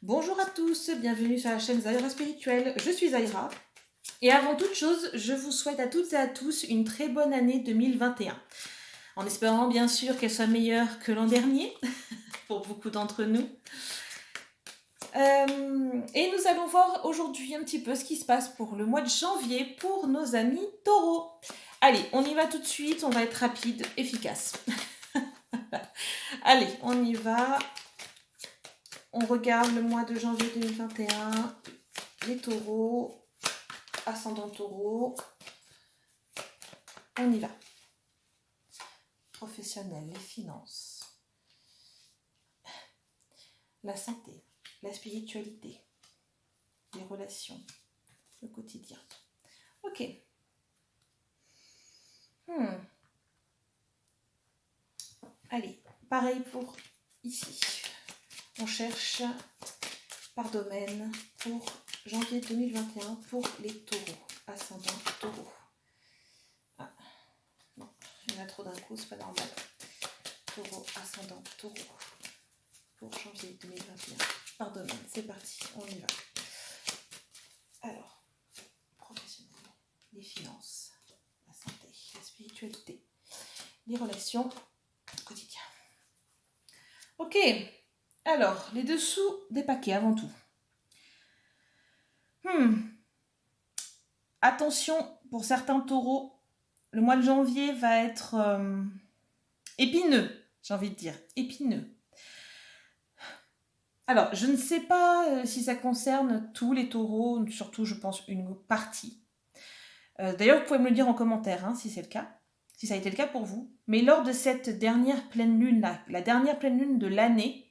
Bonjour à tous, bienvenue sur la chaîne Zaira Spirituelle, je suis Zaira. Et avant toute chose, je vous souhaite à toutes et à tous une très bonne année 2021. En espérant bien sûr qu'elle soit meilleure que l'an dernier, pour beaucoup d'entre nous. Et nous allons voir aujourd'hui un petit peu ce qui se passe pour le mois de janvier pour nos amis taureaux. Allez, on y va tout de suite, on va être rapide, efficace. Allez, on y va. On regarde le mois de janvier 2021, les taureaux, ascendant taureau. On y va. Professionnel, les finances, la santé, la spiritualité, les relations, le quotidien. Ok. Allez, pareil pour ici. On cherche par domaine pour janvier 2021 pour les taureaux, ascendant taureau. Ah, non, il y en a trop d'un coup, c'est pas normal. Taureau, ascendant taureau pour janvier 2021. Par domaine, c'est parti, on y va. Alors, professionnel, les finances, la santé, la spiritualité, les relations, le quotidien. Ok, alors, les dessous des paquets avant tout. Attention, pour certains taureaux, le mois de janvier va être épineux, j'ai envie de dire, épineux. Alors, je ne sais pas si ça concerne tous les taureaux, surtout je pense une partie. D'ailleurs, vous pouvez me le dire en commentaire si c'est le cas, si ça a été le cas pour vous. Mais lors de cette dernière pleine lune, la dernière pleine lune de l'année,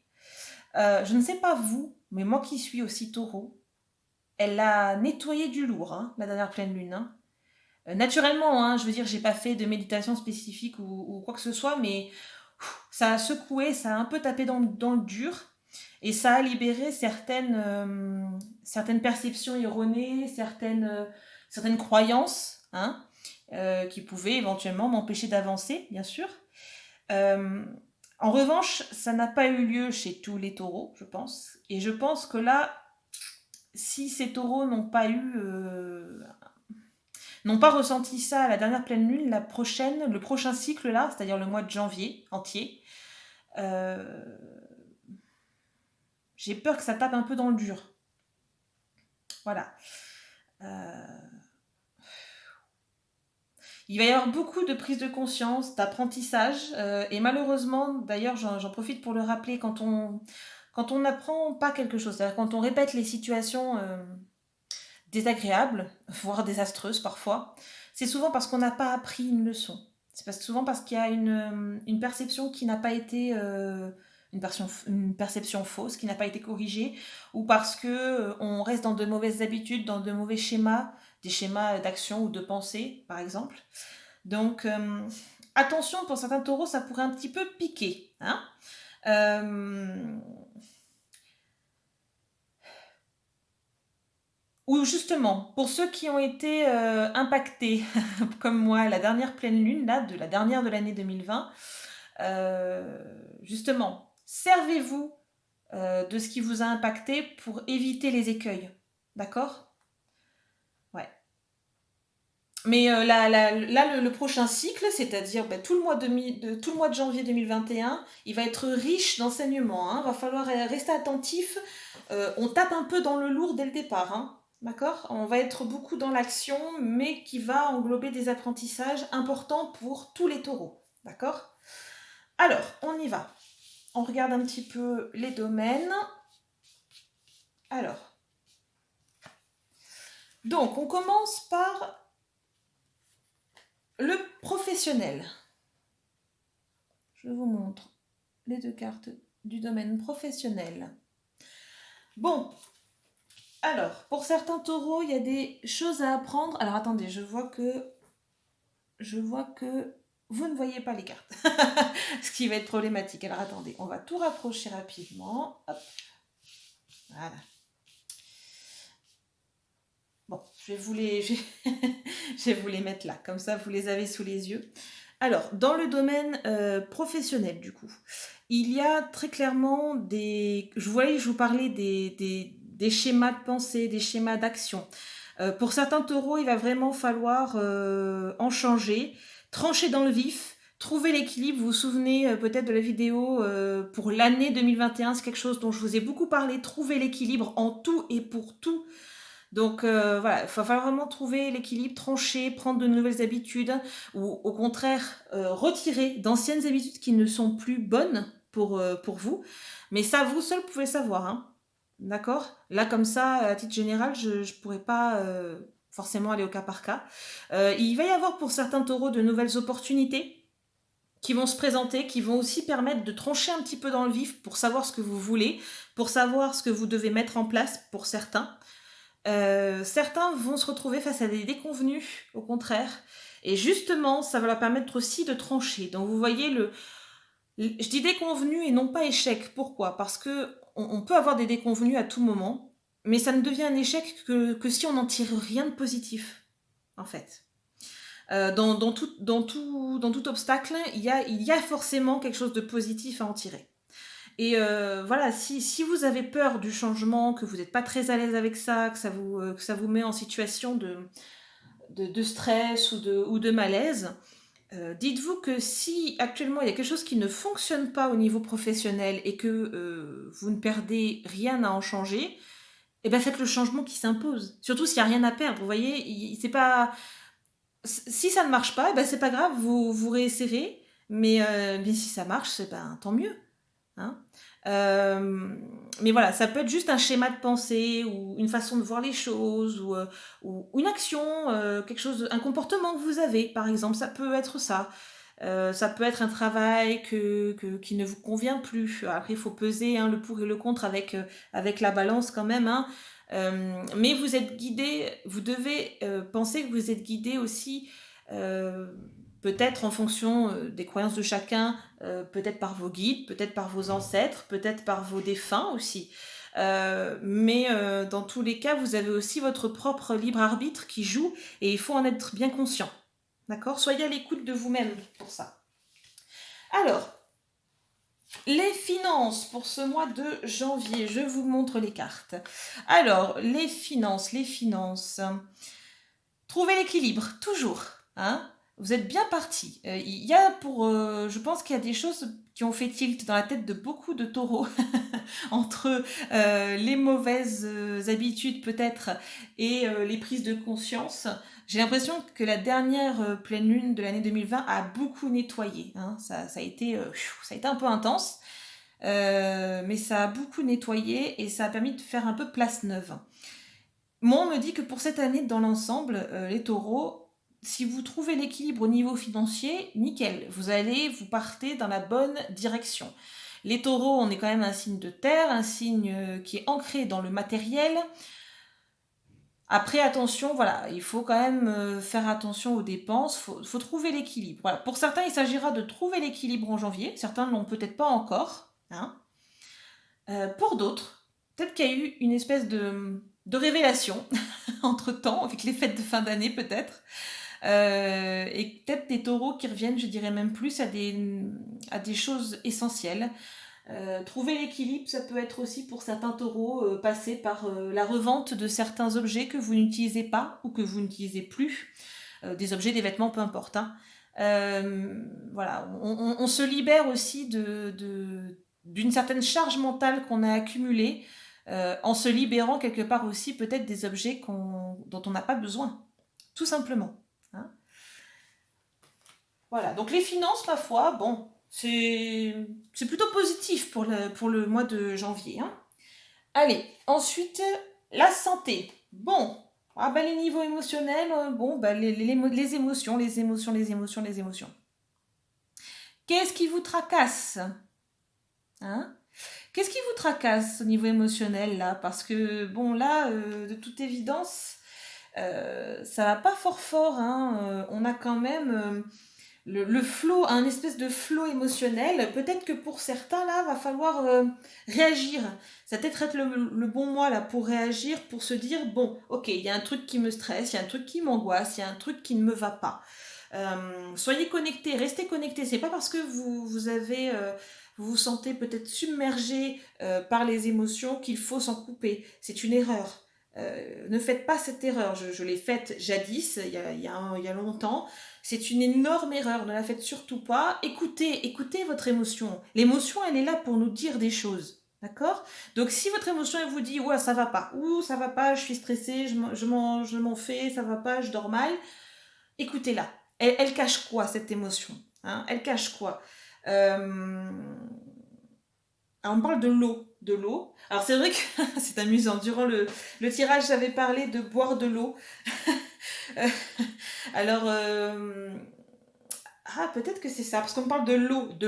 je ne sais pas vous, mais moi qui suis aussi taureau, elle a nettoyé du lourd, la dernière pleine lune. Naturellement, je veux dire, j'ai pas fait de méditation spécifique ou quoi que ce soit, mais ça a secoué, ça a un peu tapé dans le dur, et ça a libéré certaines perceptions erronées, certaines croyances, qui pouvaient éventuellement m'empêcher d'avancer, bien sûr. En revanche, ça n'a pas eu lieu chez tous les taureaux, je pense, et je pense que là, si ces taureaux n'ont pas ressenti ça à la dernière pleine lune, le prochain cycle là, c'est-à-dire le mois de janvier entier, j'ai peur que ça tape un peu dans le dur. Voilà. Il va y avoir beaucoup de prise de conscience, d'apprentissage, et malheureusement, d'ailleurs, j'en profite pour le rappeler, quand on n'apprend pas quelque chose, c'est-à-dire quand on répète les situations désagréables, voire désastreuses parfois, c'est souvent parce qu'on n'a pas appris une leçon. C'est souvent parce qu'il y a une perception qui n'a pas été une perception fausse, qui n'a pas été corrigée, ou parce que on reste dans de mauvaises habitudes, dans de mauvais schémas, des schémas d'action ou de pensée, par exemple. Donc, attention, pour certains taureaux, ça pourrait un petit peu piquer. Ou justement, pour ceux qui ont été impactés, comme moi, la dernière pleine lune, là, de la dernière de l'année 2020, justement, servez-vous de ce qui vous a impacté pour éviter les écueils. D'accord ? Ouais. Mais là, le prochain cycle, c'est-à-dire tout le mois de janvier 2021, il va être riche d'enseignements. Va falloir rester attentif. On tape un peu dans le lourd dès le départ. D'accord ? On va être beaucoup dans l'action, mais qui va englober des apprentissages importants pour tous les taureaux. D'accord ? Alors, on y va. On regarde un petit peu les domaines. Alors, donc, on commence par le professionnel. Je vous montre les deux cartes du domaine professionnel. Bon, alors, pour certains taureaux, il y a des choses à apprendre. Alors, attendez, je vois que vous ne voyez pas les cartes. Ce qui va être problématique. Alors, attendez, on va tout rapprocher rapidement. Hop. Voilà. Bon, je vais vous les mettre là. Comme ça, vous les avez sous les yeux. Alors, dans le domaine professionnel, du coup, il y a très clairement des... je vous parlais des schémas de pensée, des schémas d'action. Pour certains taureaux, il va vraiment falloir en changer, trancher dans le vif, trouver l'équilibre. Vous vous souvenez peut-être de la vidéo pour l'année 2021, c'est quelque chose dont je vous ai beaucoup parlé, trouver l'équilibre en tout et pour tout. Donc voilà, il va falloir vraiment trouver l'équilibre, trancher, prendre de nouvelles habitudes, ou au contraire retirer d'anciennes habitudes qui ne sont plus bonnes pour vous. Mais ça, vous seul pouvez le savoir, hein. D'accord? Là, comme ça, à titre général, je ne pourrais pas forcément aller au cas par cas. Il va y avoir pour certains taureaux de nouvelles opportunités qui vont se présenter, qui vont aussi permettre de trancher un petit peu dans le vif pour savoir ce que vous voulez, pour savoir ce que vous devez mettre en place pour certains. Certains vont se retrouver face à des déconvenus, au contraire. Et justement, ça va leur permettre aussi de trancher. Donc vous voyez, je dis déconvenu et non pas échec. Pourquoi? Parce que on peut avoir des déconvenus à tout moment, mais ça ne devient un échec que si on n'en tire rien de positif, en fait. Dans tout obstacle, il y a forcément quelque chose de positif à en tirer. Et voilà, si vous avez peur du changement, que vous n'êtes pas très à l'aise avec ça, que ça vous met en situation de stress ou de malaise, dites-vous que si actuellement il y a quelque chose qui ne fonctionne pas au niveau professionnel et que vous ne perdez rien à en changer, eh ben faites le changement qui s'impose. Surtout s'il n'y a rien à perdre, vous voyez, c'est pas... Si ça ne marche pas, eh ben c'est pas grave, vous réessayerez, mais si ça marche, c'est ben, tant mieux. Hein. Mais voilà, ça peut être juste un schéma de pensée ou une façon de voir les choses ou une action, quelque chose, un comportement que vous avez, par exemple, ça peut être ça. Ça peut être un travail qui ne vous convient plus. Après, il faut peser hein, le pour et le contre avec la balance quand même. Hein. Mais vous êtes guidé, vous devez penser que vous êtes guidé aussi peut-être en fonction des croyances de chacun, peut-être par vos guides, peut-être par vos ancêtres, peut-être par vos défunts aussi. Mais dans tous les cas, vous avez aussi votre propre libre arbitre qui joue et il faut en être bien conscient. D'accord? Soyez à l'écoute de vous-même pour ça. Alors, les finances pour ce mois de janvier, je vous montre les cartes. Alors, les finances. Trouvez l'équilibre, toujours. Hein? Vous êtes bien parti. Il y a je pense qu'il y a des choses qui ont fait tilt dans la tête de beaucoup de taureaux entre les mauvaises habitudes peut-être et les prises de conscience. J'ai l'impression que la dernière pleine lune de l'année 2020 a beaucoup nettoyé. Hein. Ça a été un peu intense, mais ça a beaucoup nettoyé et ça a permis de faire un peu place neuve. Moi, on me dit que pour cette année, dans l'ensemble, les taureaux, si vous trouvez l'équilibre au niveau financier, nickel, vous partez dans la bonne direction. Les taureaux, on est quand même un signe de terre, un signe qui est ancré dans le matériel. Après, attention, voilà, il faut quand même faire attention aux dépenses, faut trouver l'équilibre. Voilà. Pour certains, il s'agira de trouver l'équilibre en janvier, certains ne l'ont peut-être pas encore. Hein. Pour d'autres, peut-être qu'il y a eu une espèce de révélation entre-temps, avec les fêtes de fin d'année peut-être. Et peut-être des taureaux qui reviennent, je dirais même plus, à des choses essentielles. Trouver l'équilibre, ça peut être aussi pour certains taureaux passer par la revente de certains objets que vous n'utilisez pas ou que vous n'utilisez plus. Des objets, des vêtements, peu importe. Hein. Voilà, on se libère aussi d'une certaine charge mentale qu'on a accumulée en se libérant quelque part aussi peut-être des objets dont on n'a pas besoin, tout simplement. Hein. Voilà, donc les finances, ma foi, bon, c'est plutôt positif pour le mois de janvier. Hein. Allez, ensuite, la santé. Bon, ah ben les niveaux émotionnels, bon, ben les émotions. Qu'est-ce qui vous tracasse? Hein? Qu'est-ce qui vous tracasse au niveau émotionnel là? Parce que bon là, de toute évidence, ça va pas fort. Hein. On a quand même le flot, un espèce de flot émotionnel. Peut-être que pour certains là, va falloir réagir. Ça va peut-être être le bon mois là pour réagir, pour se dire bon, ok, il y a un truc qui me stresse, il y a un truc qui m'angoisse, il y a un truc qui ne me va pas. Soyez connectés, restez connectés. C'est pas parce que vous vous sentez peut-être submergé par les émotions qu'il faut s'en couper. C'est une erreur. Ne faites pas cette erreur. Je l'ai faite jadis, il y a longtemps. C'est une énorme erreur. Ne la faites surtout pas. Écoutez votre émotion. L'émotion, elle est là pour nous dire des choses. D'accord? Donc si votre émotion elle vous dit ouais ça va pas, ou ça va pas, je suis stressée, je m'en fais, ça va pas, je dors mal, écoutez-la. Elle cache quoi cette émotion, hein? Elle cache quoi? Alors, on parle de l'eau. De l'eau. Alors c'est vrai que c'est amusant. Durant le tirage, j'avais parlé de boire de l'eau. Alors, ah, peut-être que c'est ça, parce qu'on parle de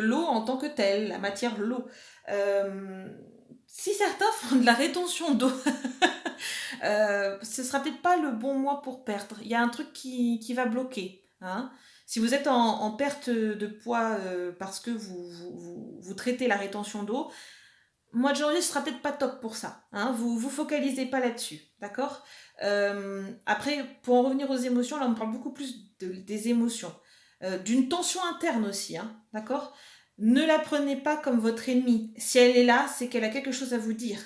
l'eau en tant que telle, la matière, l'eau. Euh, Si certains font de la rétention d'eau, ce sera peut-être pas le bon mois pour perdre. Il y a un truc qui va bloquer, hein. Si vous êtes en perte de poids parce que vous traitez la rétention d'eau, mois de janvier, ce sera peut-être pas top pour ça, hein. Vous focalisez pas là-dessus, d'accord? Après, pour en revenir aux émotions, là on parle beaucoup plus des émotions, d'une tension interne aussi, hein, d'accord? Ne la prenez pas comme votre ennemie. Si elle est là, c'est qu'elle a quelque chose à vous dire,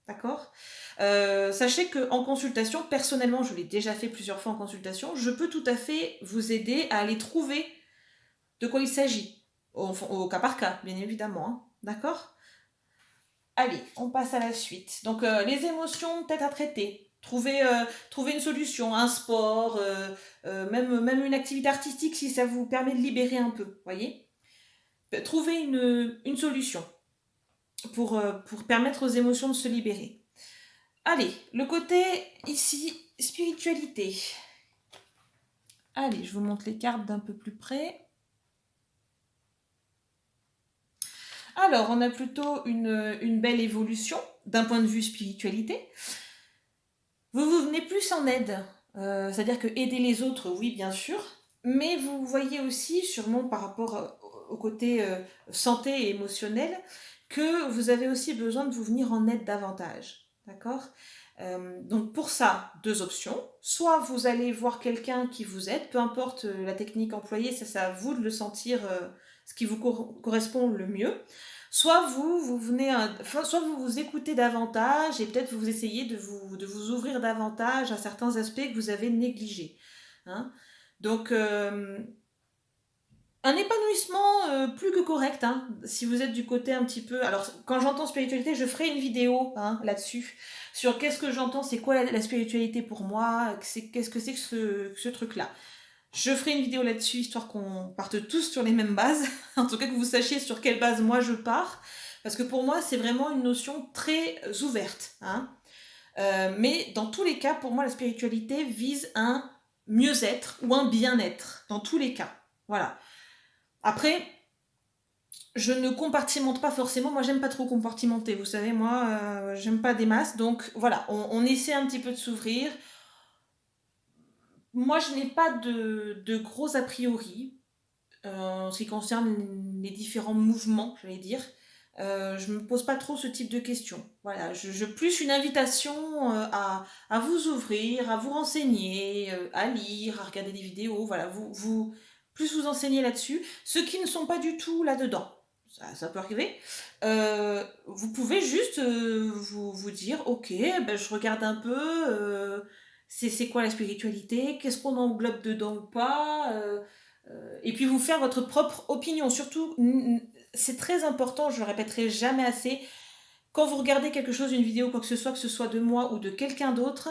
d'accord? Sachez qu'en consultation, personnellement, je l'ai déjà fait plusieurs fois en consultation, je peux tout à fait vous aider à aller trouver de quoi il s'agit, au cas par cas, bien évidemment, hein, d'accord? Allez, on passe à la suite. Donc, les émotions, peut-être à traiter. Trouver une solution, un sport, même une activité artistique si ça vous permet de libérer un peu, voyez. Trouver une solution pour permettre aux émotions de se libérer. Allez, le côté ici, spiritualité. Allez, je vous montre les cartes d'un peu plus près. Alors, on a plutôt une belle évolution d'un point de vue spiritualité. Vous venez plus en aide, c'est-à-dire que aider les autres, oui, bien sûr, mais vous voyez aussi, sûrement par rapport au côté santé et émotionnel, que vous avez aussi besoin de vous venir en aide davantage, d'accord? Donc pour ça, deux options. Soit vous allez voir quelqu'un qui vous aide, peu importe la technique employée, ça c'est à vous de le sentir, ce qui vous correspond le mieux. Soit vous venez, soit vous vous écoutez davantage et peut-être vous essayez de vous ouvrir davantage à certains aspects que vous avez négligés, hein. Donc un épanouissement plus que correct, hein, si vous êtes du côté un petit peu... Alors, quand j'entends spiritualité, je ferai une vidéo hein, là-dessus, sur qu'est-ce que j'entends, c'est quoi la spiritualité pour moi, qu'est-ce que c'est que ce truc-là. Je ferai une vidéo là-dessus, histoire qu'on parte tous sur les mêmes bases, en tout cas que vous sachiez sur quelle base moi je pars, parce que pour moi, c'est vraiment une notion très ouverte, hein. Mais dans tous les cas, pour moi, la spiritualité vise un mieux-être ou un bien-être, dans tous les cas. Voilà. Après, je ne compartimente pas forcément. Moi, j'aime pas trop compartimenter. Vous savez, moi, j'aime pas des masses. Donc, voilà, on essaie un petit peu de s'ouvrir. Moi, je n'ai pas de gros a priori en ce qui concerne les différents mouvements, j'allais dire. Je me pose pas trop ce type de questions. Voilà, je plus une invitation à vous ouvrir, à vous renseigner, à lire, à regarder des vidéos. Voilà, plus vous enseignez là-dessus. Ceux qui ne sont pas du tout là-dedans, ça peut arriver. Vous pouvez juste vous dire, ok, ben, je regarde un peu. C'est quoi la spiritualité? Qu'est-ce qu'on englobe dedans ou pas? Et puis vous faire votre propre opinion. Surtout, c'est très important, je le répéterai jamais assez, quand vous regardez quelque chose, une vidéo, quoi que ce soit de moi ou de quelqu'un d'autre,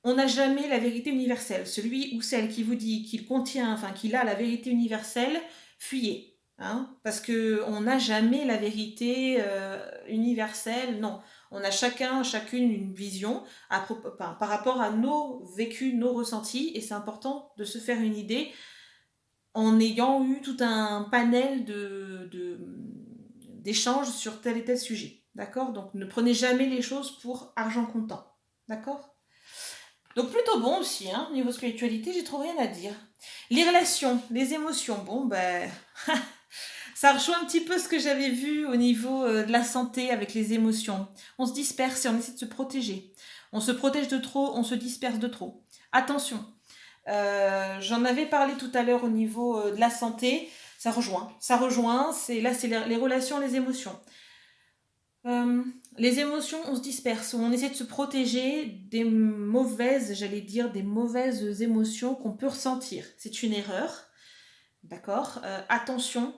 on n'a jamais la vérité universelle. Celui ou celle qui vous dit qu'il contient, enfin qu'il a la vérité universelle, fuyez. Hein, parce qu'on n'a jamais la vérité universelle, non. On a chacune une vision par rapport à nos vécus, nos ressentis, et c'est important de se faire une idée en ayant eu tout un panel d'échanges sur tel et tel sujet. D'accord? Donc ne prenez jamais les choses pour argent comptant. D'accord? Donc plutôt bon aussi, hein, niveau spiritualité, j'ai trop rien à dire. Les relations, les émotions, bon ben... ça rejoint un petit peu ce que j'avais vu au niveau de la santé avec les émotions. On se disperse et on essaie de se protéger. On se protège de trop, on se disperse de trop. Attention, J'en avais parlé tout à l'heure au niveau de la santé. Ça rejoint. Là, c'est les relations, les émotions. Les émotions, on se disperse, on essaie de se protéger des mauvaises, j'allais dire, des mauvaises émotions qu'on peut ressentir. C'est une erreur, d'accord. Attention.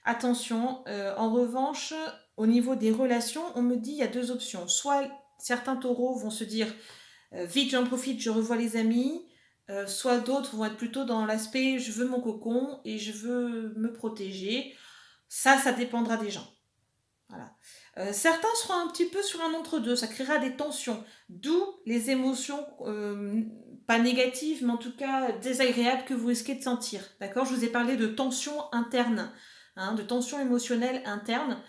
En revanche, au niveau des relations, on me dit il y a deux options. Soit certains taureaux vont se dire vite j'en profite, je revois les amis. Soit d'autres vont être plutôt dans l'aspect je veux mon cocon et je veux me protéger. Ça dépendra des gens. Voilà. Certains seront un petit peu sur un entre-deux, ça créera des tensions, d'où les émotions pas négatives, mais en tout cas désagréables que vous risquez de sentir. D'accord. Je vous ai parlé de tensions internes, de tensions émotionnelles internes.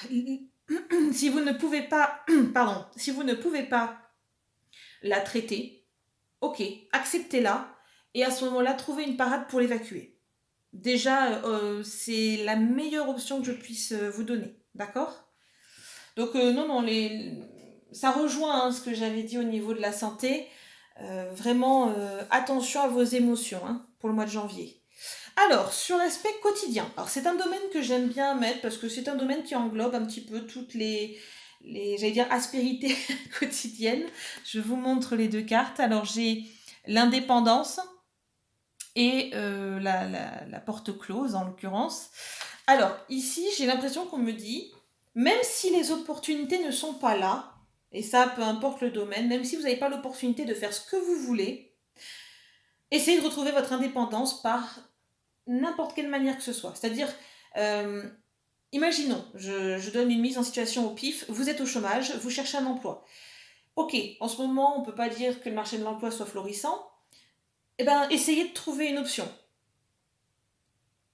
Si vous ne pouvez pas, si vous ne pouvez pas la traiter, ok, acceptez-la et à ce moment-là, trouvez une parade pour l'évacuer. Déjà, c'est la meilleure option que je puisse vous donner. D'accord. Donc, non, ça rejoint ce que j'avais dit au niveau de la santé. Vraiment, attention à vos émotions pour le mois de janvier. Alors, sur l'aspect quotidien. Alors, c'est un domaine que j'aime bien mettre parce que c'est un domaine qui englobe un petit peu toutes les j'allais dire, aspérités quotidiennes. Je vous montre les deux cartes. Alors, j'ai l'indépendance et la porte close, en l'occurrence. Alors, ici, j'ai l'impression qu'on me dit, même si les opportunités ne sont pas là, et ça, peu importe le domaine, même si vous n'avez pas l'opportunité de faire ce que vous voulez, essayez de retrouver votre indépendance par n'importe quelle manière que ce soit. C'est-à-dire, imaginons, je donne une mise en situation au pif, vous êtes au chômage, vous cherchez un emploi. Ok, en ce moment, on ne peut pas dire que le marché de l'emploi soit florissant. Eh bien, essayez de trouver une option.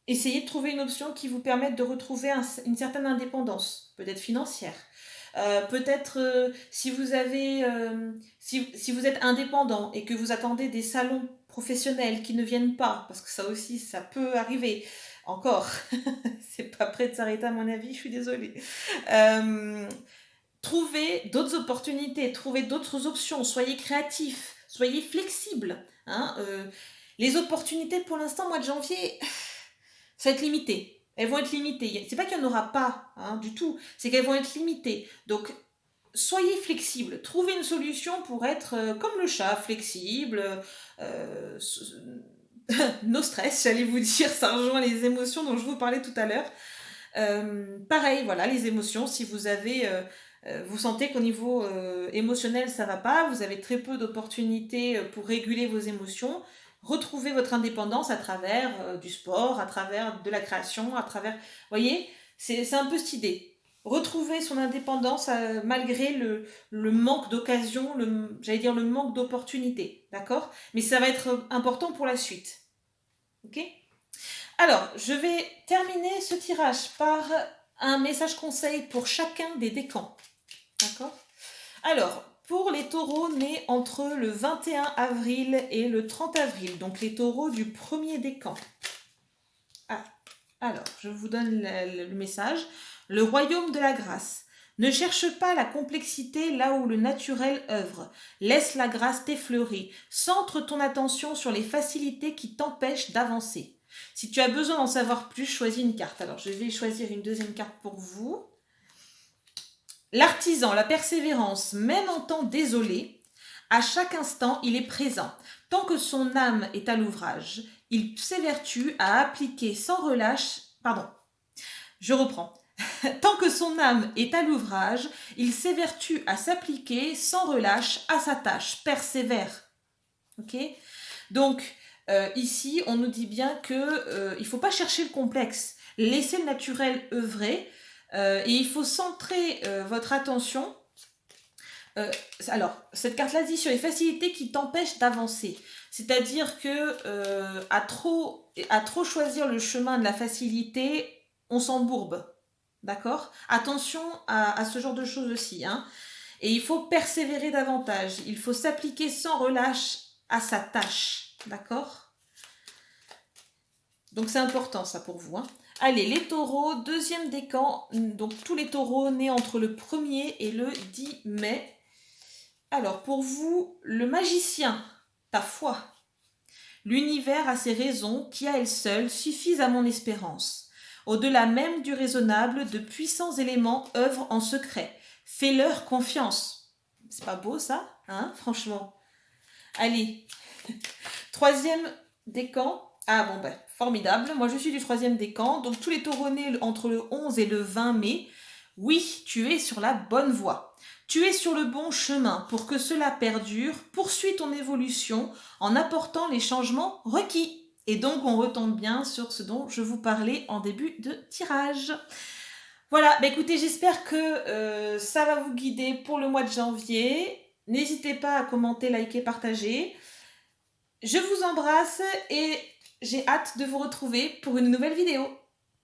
Essayez de trouver une option qui vous permette de retrouver une certaine indépendance, peut-être financière. Peut-être si vous avez, si vous êtes indépendant et que vous attendez des salons professionnels qui ne viennent pas, parce que ça aussi, ça peut arriver. Encore, c'est pas prêt de s'arrêter à mon avis, je suis désolée. Trouvez d'autres opportunités, trouvez d'autres options, soyez créatifs, soyez flexibles. Les opportunités pour l'instant, mois de janvier, ça va être limité. Elles vont être limitées. C'est pas qu'il n'y en aura pas du tout, c'est qu'elles vont être limitées. Donc, soyez flexibles. Trouvez une solution pour être comme le chat, flexible. No stress, j'allais vous dire, ça rejoint les émotions dont je vous parlais tout à l'heure. Pareil, voilà, les émotions, si vous avez... vous sentez qu'au niveau émotionnel, ça va pas, vous avez très peu d'opportunités pour réguler vos émotions, retrouvez votre indépendance à travers du sport, à travers de la création, à travers... Vous voyez, c'est un peu cette idée. Retrouver son indépendance malgré le manque d'occasion, j'allais dire le manque d'opportunités, d'accord. Mais ça va être important pour la suite. Ok. Alors, je vais terminer ce tirage par un message conseil pour chacun des décans. D'accord. Alors, pour les taureaux nés entre le 21 avril et le 30 avril, donc les taureaux du premier décan. Alors, je vous donne le message. Le royaume de la grâce. Ne cherche pas la complexité là où le naturel œuvre. Laisse la grâce t'effleurer. Centre ton attention sur les facilités qui t'empêchent d'avancer. Si tu as besoin d'en savoir plus, choisis une carte. Alors, je vais choisir une deuxième carte pour vous. L'artisan, la persévérance, même en temps désolé, à chaque instant, il est présent. Tant que son âme est à l'ouvrage, il s'évertue à appliquer sans relâche... Pardon, je reprends. Tant que son âme est à l'ouvrage, il s'évertue à s'appliquer sans relâche à sa tâche. Persévère. Ok. Donc, ici, on nous dit bien que il ne faut pas chercher le complexe. Laissez le naturel œuvrer. Et il faut centrer votre attention. Alors, cette carte-là dit sur les facilités qui t'empêchent d'avancer. C'est-à-dire que à trop choisir le chemin de la facilité, on s'embourbe. D'accord. Attention à ce genre de choses aussi. Et il faut persévérer davantage. Il faut s'appliquer sans relâche à sa tâche. D'accord. Donc c'est important ça pour vous. Allez, les taureaux, deuxième décan. Donc tous les taureaux nés entre le 1er et le 10 mai. Alors pour vous, le magicien, ta foi, L'univers a ses raisons qui à elles seules suffisent à mon espérance. Au-delà même du raisonnable, de puissants éléments œuvrent en secret. Fais-leur confiance. C'est pas beau ça, hein, franchement. Allez, troisième décan. Ah bon ben, formidable. Moi je suis du troisième décan, donc tous les taureaux nés entre le 11 et le 20 mai, oui, tu es sur la bonne voie. Tu es sur le bon chemin. Pour que cela perdure, poursuis ton évolution en apportant les changements requis. Et donc on retombe bien sur ce dont je vous parlais en début de tirage. Voilà, bah écoutez, j'espère que ça va vous guider pour le mois de janvier. N'hésitez pas à commenter, liker, partager. Je vous embrasse et j'ai hâte de vous retrouver pour une nouvelle vidéo.